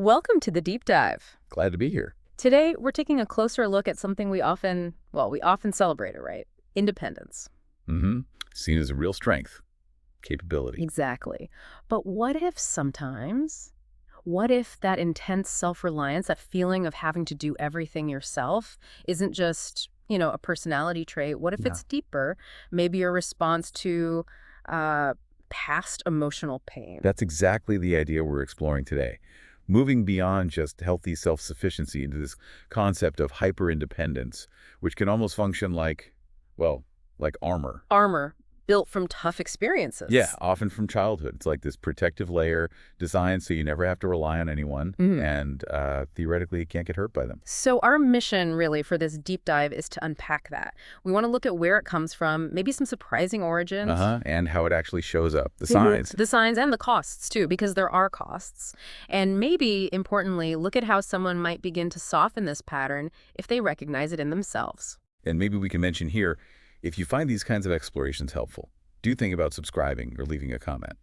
Welcome to the Deep Dive. Glad to be here. Today, we're taking a closer look at something we often celebrate it, right? Independence. Mm-hmm. Seen as a real strength, capability. Exactly. But what if that intense self-reliance, that feeling of having to do everything yourself, isn't just, a personality trait? What if Yeah. it's deeper? Maybe a response to past emotional pain. That's exactly the idea we're exploring today. Moving beyond just healthy self-sufficiency into this concept of hyperindependence, which can almost function like armor. Armor built from tough experiences. Yeah, often from childhood. It's like this protective layer designed so you never have to rely on anyone, and theoretically you can't get hurt by them. So our mission really for this deep dive is to unpack that. We want to look at where it comes from, maybe some surprising origins. And how it actually shows up, the Mhm. signs. The signs and the costs too, because there are costs. And maybe, importantly, look at how someone might begin to soften this pattern if they recognize it in themselves. And maybe we can mention here, if you find these kinds of explorations helpful, do think about subscribing or leaving a comment.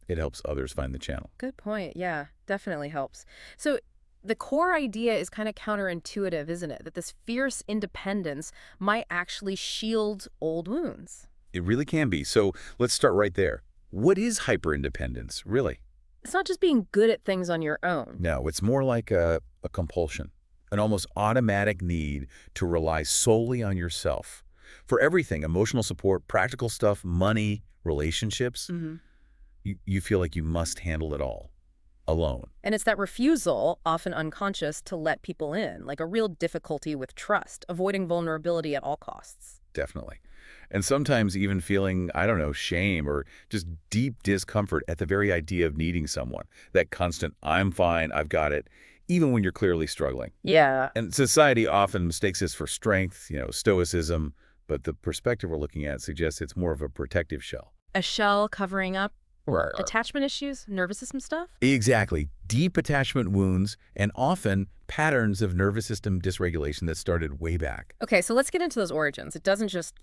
It helps others find the channel. Good point. Yeah, definitely helps. So the core idea is kind of counterintuitive, isn't it? That this fierce independence might actually shield old wounds. It really can be. So let's start right there. What is hyperindependence, really? It's not just being good at things on your own. No, it's more like a compulsion, an almost automatic need to rely solely on yourself. For everything, emotional support, practical stuff, money, relationships, you feel like you must handle it all alone. And it's that refusal, often unconscious, to let people in, like a real difficulty with trust, avoiding vulnerability at all costs. Definitely. And sometimes even feeling, I don't know, shame or just deep discomfort at the very idea of needing someone. That constant, I'm fine, I've got it, even when you're clearly struggling. Yeah. And society often mistakes this for strength, stoicism, but the perspective we're looking at suggests it's more of a protective shell. A shell covering up Right. attachment issues, nervous system stuff? Exactly. Deep attachment wounds and often patterns of nervous system dysregulation that started way back. Okay, so let's get into those origins. It doesn't just,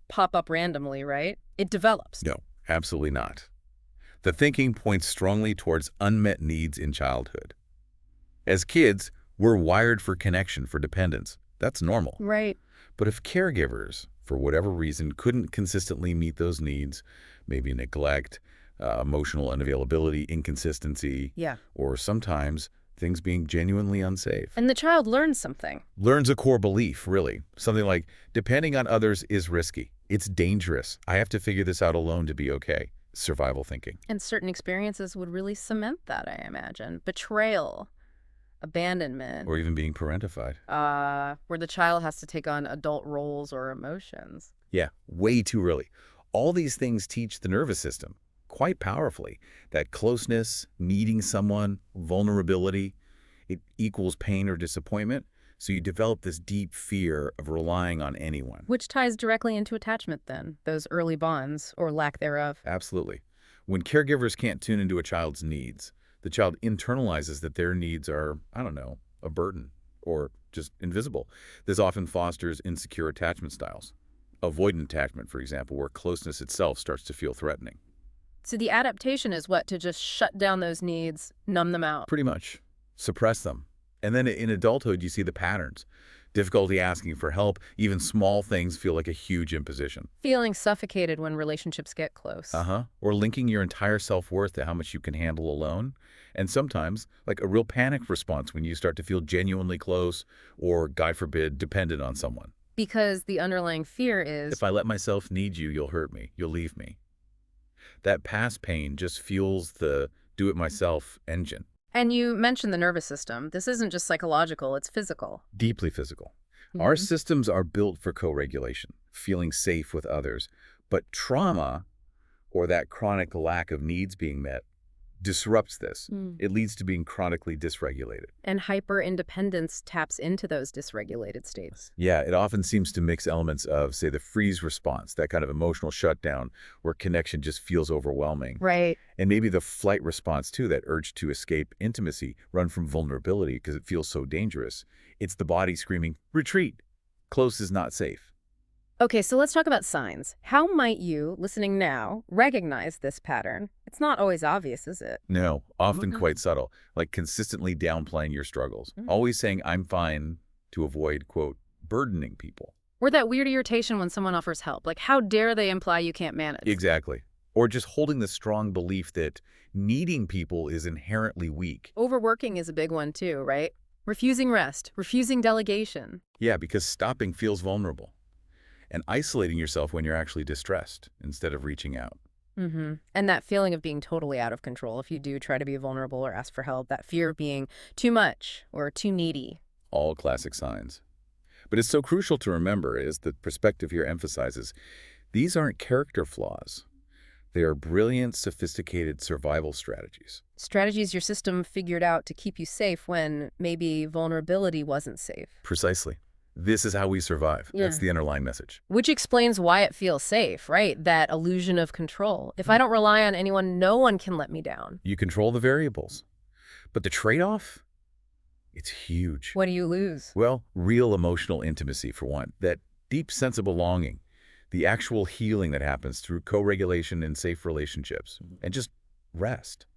pop up randomly, right? It develops. No, absolutely not. The thinking points strongly towards unmet needs in childhood. As kids, we're wired for connection, for dependence. That's normal. Right. But if caregivers, for whatever reason, couldn't consistently meet those needs, maybe neglect, emotional unavailability, inconsistency, or sometimes things being genuinely unsafe. And the child learns something. Learns a core belief, really. Something like, depending on others is risky. It's dangerous. I have to figure this out alone to be okay. Survival thinking. And certain experiences would really cement that, I imagine. Betrayal, abandonment. Or even being parentified. Where the child has to take on adult roles or emotions. Yeah, way too early. All these things teach the nervous system quite powerfully that closeness, needing someone, vulnerability, it equals pain or disappointment. So you develop this deep fear of relying on anyone. Which ties directly into attachment then, those early bonds or lack thereof. Absolutely. When caregivers can't tune into a child's needs, the child internalizes that their needs are, I don't know, a burden or just invisible. This often fosters insecure attachment styles. Avoidant attachment, for example, where closeness itself starts to feel threatening. So the adaptation is what? To just shut down those needs, numb them out. Pretty much. Suppress them. And then in adulthood, you see the patterns. Difficulty asking for help, even small things feel like a huge imposition. Feeling suffocated when relationships get close. Or linking your entire self-worth to how much you can handle alone. And sometimes, like a real panic response when you start to feel genuinely close or, God forbid, dependent on someone. Because the underlying fear is, if I let myself need you, you'll hurt me. You'll leave me. That past pain just fuels the do-it-myself engine. And you mentioned the nervous system. This isn't just psychological, it's physical. Deeply physical. Our systems are built for co-regulation, feeling safe with others. But trauma, or that chronic lack of needs being met, disrupts this. It leads to being chronically dysregulated. And hyperindependence taps into those dysregulated states. Yeah, it often seems to mix elements of, say, the freeze response, that kind of emotional shutdown where connection just feels overwhelming. Right. And maybe the flight response, too, that urge to escape intimacy, run from vulnerability because it feels so dangerous. It's the body screaming, retreat. Close is not safe. Okay, so let's talk about signs. How might you, listening now, recognize this pattern? It's not always obvious, is it? No, often quite subtle, like consistently downplaying your struggles, always saying, I'm fine, to avoid, quote, burdening people. Or that weird irritation when someone offers help. Like, how dare they imply you can't manage? Exactly. Or just holding the strong belief that needing people is inherently weak. Overworking is a big one too, right? Refusing rest, refusing delegation. Yeah, because stopping feels vulnerable. And isolating yourself when you're actually distressed instead of reaching out. And that feeling of being totally out of control if you do try to be vulnerable or ask for help, that fear of being too much or too needy. All classic signs. But it's so crucial to remember, as the perspective here emphasizes, these aren't character flaws. They are brilliant, sophisticated survival strategies. Strategies your system figured out to keep you safe when maybe vulnerability wasn't safe. Precisely. This is how we survive. That's the underlying message. Which explains why it feels safe, right? That illusion of control. If I don't rely on anyone, no one can let me down. You control the variables. But the trade-off? It's huge. What do you lose? Well, real emotional intimacy, for one. That deep sense of belonging. The actual healing that happens through co-regulation in safe relationships. And just rest.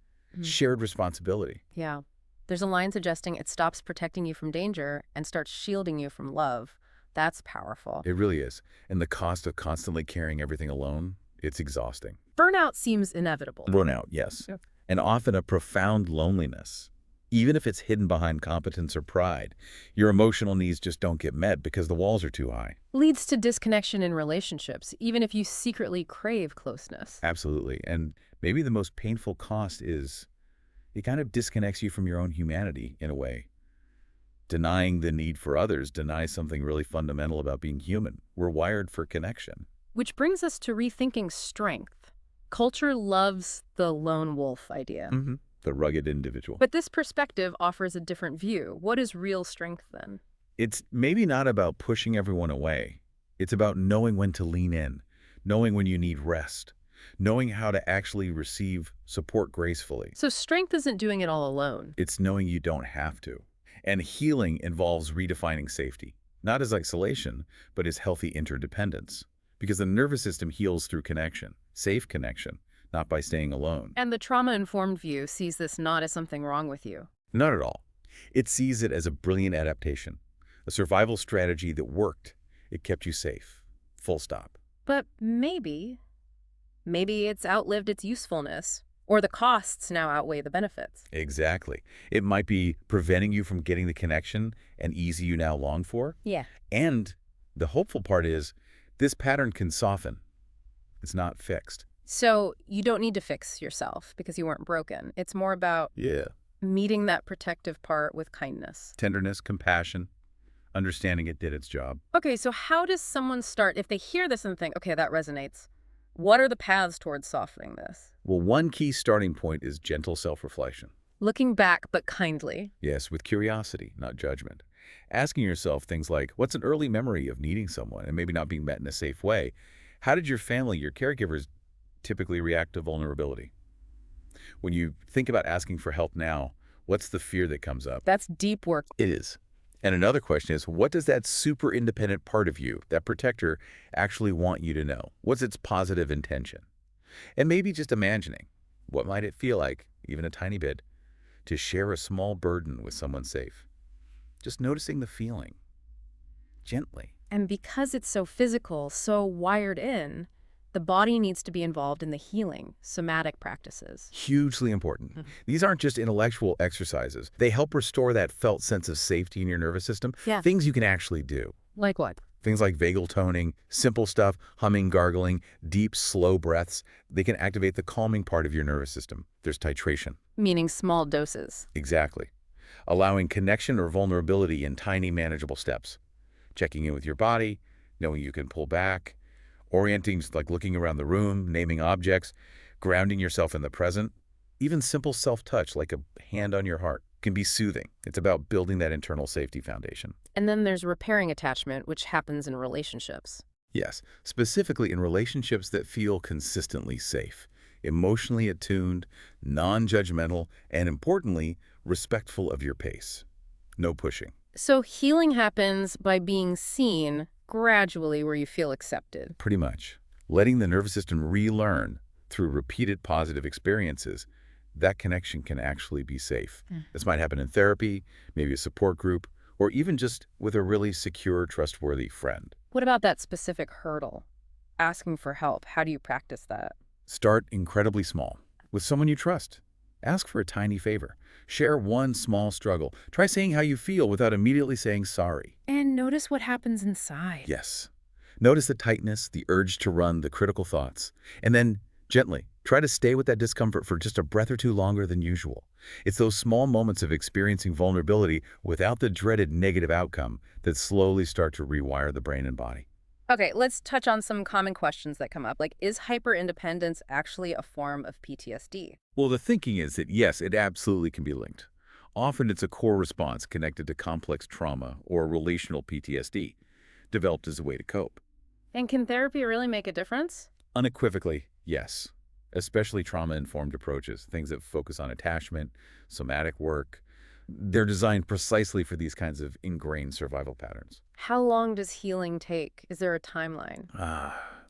Shared responsibility. Yeah. There's a line suggesting it stops protecting you from danger and starts shielding you from love. That's powerful. It really is. And the cost of constantly carrying everything alone, it's exhausting. Burnout seems inevitable. Burnout, yes. Yeah. And often a profound loneliness. Even if it's hidden behind competence or pride, your emotional needs just don't get met because the walls are too high. Leads to disconnection in relationships, even if you secretly crave closeness. Absolutely. And maybe the most painful cost is it kind of disconnects you from your own humanity in a way. Denying the need for others denies something really fundamental about being human. We're wired for connection. Which brings us to rethinking strength. Culture loves the lone wolf idea. The rugged individual. But this perspective offers a different view. What is real strength then? It's maybe not about pushing everyone away. It's about knowing when to lean in, knowing when you need rest, knowing how to actually receive support gracefully. So strength isn't doing it all alone. It's knowing you don't have to. And healing involves redefining safety, not as isolation, but as healthy interdependence. Because the nervous system heals through connection, safe connection, not by staying alone. And the trauma-informed view sees this not as something wrong with you. Not at all. It sees it as a brilliant adaptation, a survival strategy that worked. It kept you safe. Full stop. But maybe it's outlived its usefulness, or the costs now outweigh the benefits. Exactly. It might be preventing you from getting the connection and ease you now long for. Yeah. And the hopeful part is this pattern can soften. It's not fixed. So you don't need to fix yourself because you weren't broken. It's more about meeting that protective part with kindness. Tenderness, compassion, understanding it did its job. Okay, so how does someone start, if they hear this and think, okay, that resonates, what are the paths towards softening this? Well, one key starting point is gentle self-reflection. Looking back, but kindly. Yes, with curiosity, not judgment. Asking yourself things like, what's an early memory of needing someone and maybe not being met in a safe way? How did your family, your caregivers, typically react to vulnerability? When you think about asking for help now, what's the fear that comes up? That's deep work. It is. And another question is, what does that super independent part of you, that protector, actually want you to know? What's its positive intention? And maybe just imagining, what might it feel like, even a tiny bit, to share a small burden with someone safe? Just noticing the feeling, gently. And because it's so physical, so wired in, the body needs to be involved in the healing, somatic practices. Hugely important. These aren't just intellectual exercises. They help restore that felt sense of safety in your nervous system. Yeah. Things you can actually do. Like what? Things like vagal toning, simple stuff, humming, gargling, deep, slow breaths. They can activate the calming part of your nervous system. There's titration. Meaning small doses. Exactly. Allowing connection or vulnerability in tiny, manageable steps. Checking in with your body, knowing you can pull back, orienting, like looking around the room, naming objects, grounding yourself in the present. Even simple self-touch, like a hand on your heart, can be soothing. It's about building that internal safety foundation. And then there's repairing attachment, which happens in relationships. Yes, specifically in relationships that feel consistently safe, emotionally attuned, non-judgmental, and importantly, respectful of your pace. No pushing. So healing happens by being seen, gradually where you feel accepted. Pretty much. Letting the nervous system relearn through repeated positive experiences, that connection can actually be safe. This might happen in therapy, maybe a support group, or even just with a really secure, trustworthy friend. What about that specific hurdle? Asking for help. How do you practice that? Start incredibly small, with someone you trust. Ask for a tiny favor. Share one small struggle. Try saying how you feel without immediately saying sorry. And notice what happens inside. Yes. Notice the tightness, the urge to run, the critical thoughts. And then, gently, try to stay with that discomfort for just a breath or two longer than usual. It's those small moments of experiencing vulnerability without the dreaded negative outcome that slowly start to rewire the brain and body. Okay, let's touch on some common questions that come up. Like, is hyperindependence actually a form of PTSD? Well, the thinking is that yes, it absolutely can be linked. Often it's a core response connected to complex trauma or relational PTSD, developed as a way to cope. And can therapy really make a difference? Unequivocally, yes. Especially trauma-informed approaches, things that focus on attachment, somatic work. They're designed precisely for these kinds of ingrained survival patterns. How long does healing take? Is there a timeline?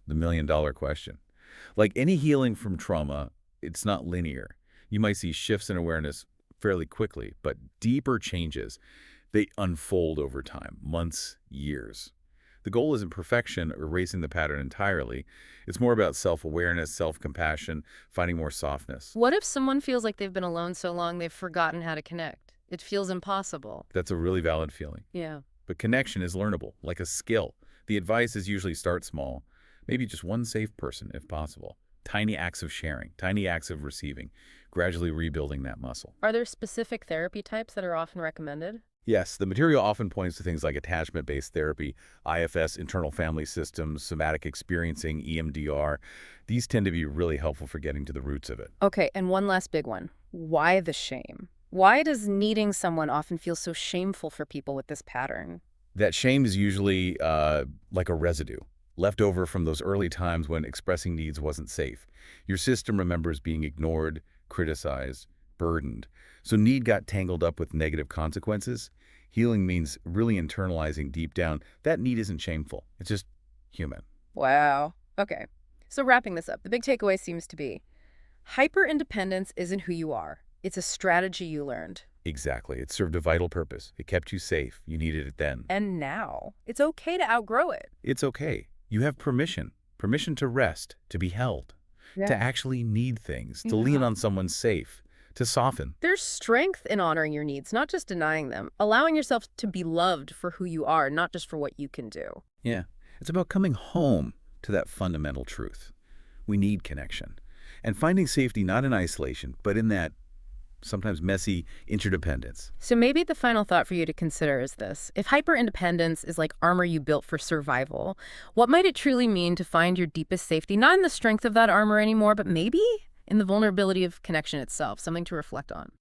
The million-dollar question. Like any healing from trauma, it's not linear. You might see shifts in awareness fairly quickly, but deeper changes, they unfold over time, months, years. The goal isn't perfection or erasing the pattern entirely. It's more about self-awareness, self-compassion, finding more softness. What if someone feels like they've been alone so long they've forgotten how to connect? It feels impossible. That's a really valid feeling. Yeah. But connection is learnable, like a skill. The advice is usually start small, maybe just one safe person if possible. Tiny acts of sharing, tiny acts of receiving, gradually rebuilding that muscle. Are there specific therapy types that are often recommended? Yes, the material often points to things like attachment-based therapy, IFS, internal family systems, somatic experiencing, EMDR. These tend to be really helpful for getting to the roots of it. Okay, and one last big one. Why the shame? Why does needing someone often feel so shameful for people with this pattern? That shame is usually like a residue, left over from those early times when expressing needs wasn't safe. Your system remembers being ignored, criticized, burdened. So need got tangled up with negative consequences. Healing means really internalizing deep down. That need isn't shameful. It's just human. Wow. Okay. So wrapping this up, the big takeaway seems to be hyperindependence isn't who you are. It's a strategy you learned. Exactly. It served a vital purpose. It kept you safe. You needed it then. And now it's okay to outgrow it. It's okay. You have permission. Permission to rest, to be held, to actually need things, to lean on someone safe, to soften. There's strength in honoring your needs, not just denying them. Allowing yourself to be loved for who you are, not just for what you can do. Yeah. It's about coming home to that fundamental truth. We need connection. And finding safety not in isolation, but in that sometimes messy interdependence. So maybe the final thought for you to consider is this. If hyperindependence is like armor you built for survival, what might it truly mean to find your deepest safety, not in the strength of that armor anymore, but maybe in the vulnerability of connection itself, something to reflect on?